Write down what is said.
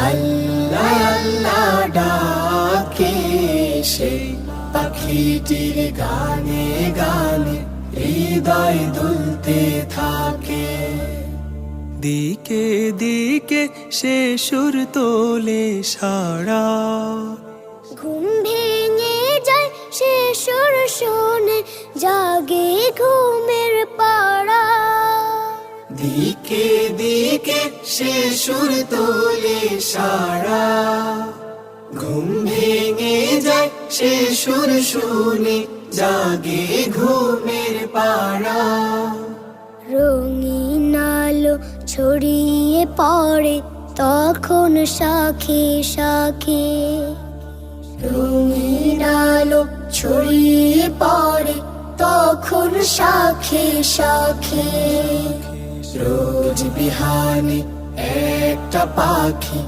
আল্লাহ আল্লাহ ডাকে, সেই পাখিটির গানে গানে হৃদয় দুলতে থাকে। দিকে দিকে সে সুর তোলে সারা, ঘুম ভেঙে যায় সে সুর শুনে, জাগে ঘুমের পাড়া। দিকে দিকে সে সুর তোলে সারা, ঘুম ভেঙে যায় সে সুর শুনে, জাগে ঘুমের পাড়া। রঙিন আলো ছড়িয়ে পড়ে তখন শাখে শাখে, রঙিন আলো ছড়িয়ে পড়ে তখন শাখে শাখে। রোজ বিহানে একটা পাখি